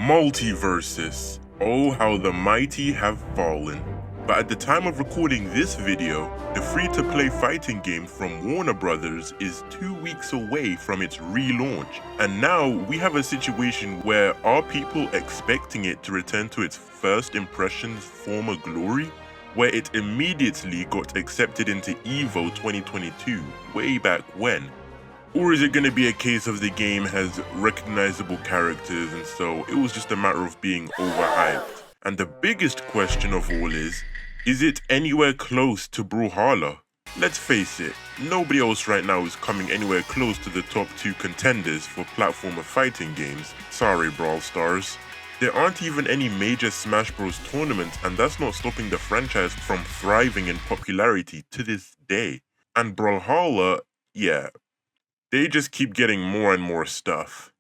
Multiversus. Oh, how the mighty have fallen. But at the time of recording this video, the free-to-play fighting game from Warner Brothers is 2 weeks away from its relaunch. And now we have a situation where are people expecting it to return to its first impressions former glory? Where it immediately got accepted into EVO 2022, way back when? Or is it going to be a case of the game has recognizable characters and so it was just a matter of being overhyped? And the biggest question of all is it anywhere close to Brawlhalla? Let's face it, nobody else right now is coming anywhere close to the top 2 contenders for platformer fighting games. Sorry, Brawl Stars. There aren't even any major Smash Bros tournaments, and that's not stopping the franchise from thriving in popularity to this day. And Brawlhalla, yeah, they just keep getting more and more stuff.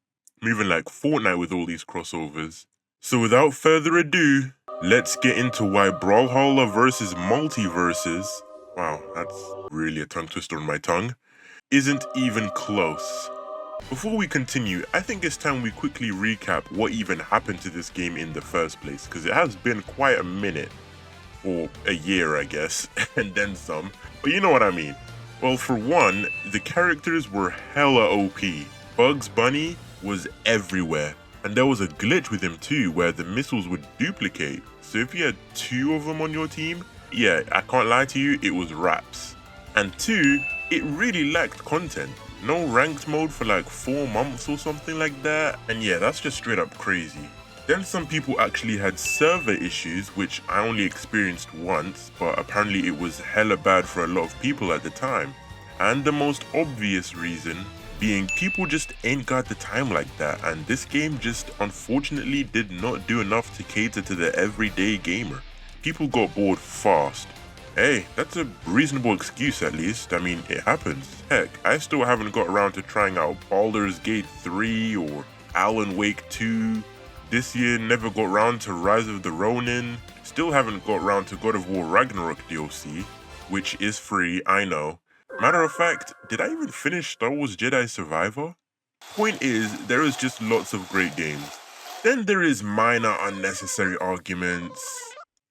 Moving like Fortnite with all these crossovers. So without further ado, let's get into why Brawlhalla versus Multiversus, wow, that's really a tongue twister on my tongue, isn't even close. Before we continue, I think it's time we quickly recap what even happened to this game in the first place, because it has been quite a minute, or a year I guess, and then some, but you know what I mean. Well, for one, the characters were hella OP. Bugs Bunny was everywhere, and there was a glitch with him too where the missiles would duplicate, so if you had 2 of them on your team, yeah, I can't lie to you, it was raps. And 2, it really lacked content. No ranked mode for like 4 months or something like that, and yeah, that's just straight up crazy. Then some people actually had server issues, which I only experienced once, but apparently it was hella bad for a lot of people at the time. And the most obvious reason being people just ain't got the time like that, and this game just unfortunately did not do enough to cater to the everyday gamer. People got bored fast. Hey, that's a reasonable excuse at least. I mean, it happens. Heck, I still haven't got around to trying out Baldur's Gate 3 or Alan Wake 2. This year never got round to Rise of the Ronin. Still haven't got round to God of War Ragnarok DLC, which is free, I know. Matter of fact, did I even finish Star Wars Jedi Survivor? Point is, there is just lots of great games. Then there is minor unnecessary arguments.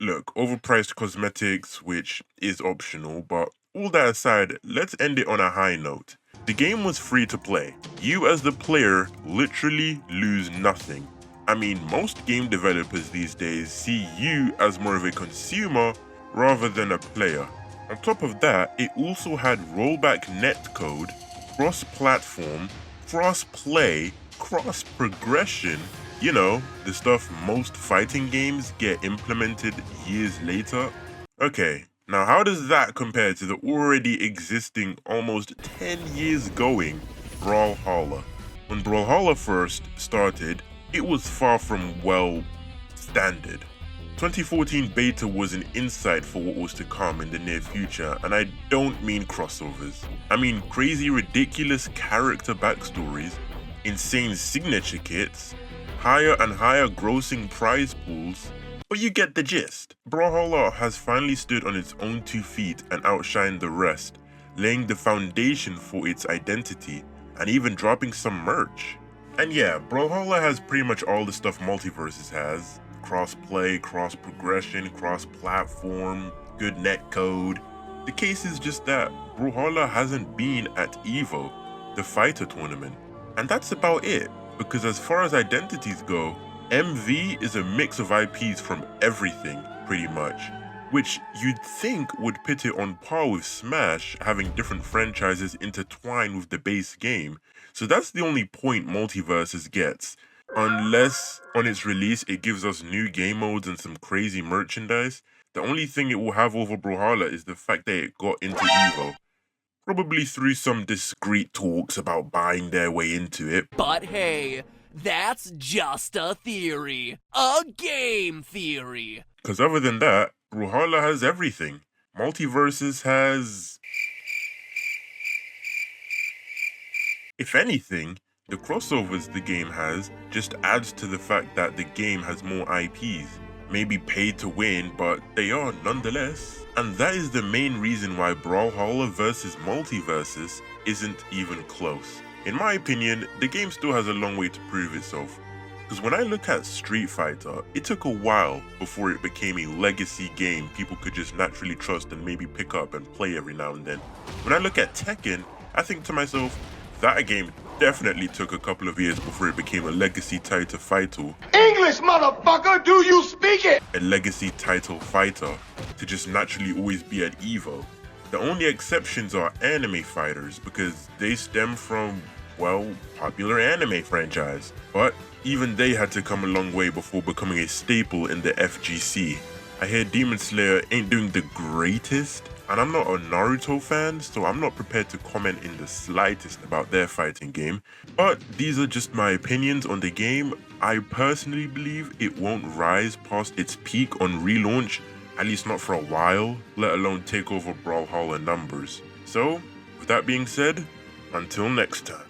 Look, overpriced cosmetics, which is optional, but all that aside, let's end it on a high note. The game was free to play. You as the player literally lose nothing. I mean, most game developers these days see you as more of a consumer rather than a player. On top of that, it also had rollback netcode, cross-platform, cross-play, cross-progression, you know, the stuff most fighting games get implemented years later. Okay, now how does that compare to the already existing almost 10 years going Brawlhalla? When Brawlhalla first started, it was far from, well, standard. 2014 beta was an insight for what was to come in the near future, and I don't mean crossovers. I mean crazy ridiculous character backstories, insane signature kits, higher and higher grossing prize pools, but you get the gist. Brawlhalla has finally stood on its own 2 feet and outshined the rest, laying the foundation for its identity, and even dropping some merch. And yeah, Brawlhalla has pretty much all the stuff Multiversus has. Cross-play, cross-progression, cross-platform, good netcode. The case is just that Brawlhalla hasn't been at EVO, the fighter tournament. And that's about it, because as far as identities go, MV is a mix of IPs from everything, pretty much. Which you'd think would pit it on par with Smash, having different franchises intertwined with the base game. So that's the only point Multiversus gets. Unless on its release it gives us new game modes and some crazy merchandise, the only thing it will have over Brawlhalla is the fact that it got into EVO. Probably through some discreet talks about buying their way into it. But hey, that's just a theory. A game theory. Because other than that, Brawlhalla has everything. Multiversus has... If anything, the crossovers the game has just adds to the fact that the game has more IPs. Maybe paid to win, but they are nonetheless. And that is the main reason why Brawlhalla versus Multiversus isn't even close. In my opinion, the game still has a long way to prove itself. Because when I look at Street Fighter, it took a while before it became a legacy game people could just naturally trust and maybe pick up and play every now and then. When I look at Tekken, I think to myself, that game definitely took a couple of years before it became a legacy title fighter. English, motherfucker, do you speak it? A legacy title fighter to just naturally always be at Evo. The only exceptions are anime fighters because they stem from, well, popular anime franchise. But even they had to come a long way before becoming a staple in the FGC. I hear Demon Slayer ain't doing the greatest, and I'm not a Naruto fan, so I'm not prepared to comment in the slightest about their fighting game. But these are just my opinions on the game. I personally believe it won't rise past its peak on relaunch, at least not for a while, let alone take over Brawlhalla numbers. So, with that being said, until next time.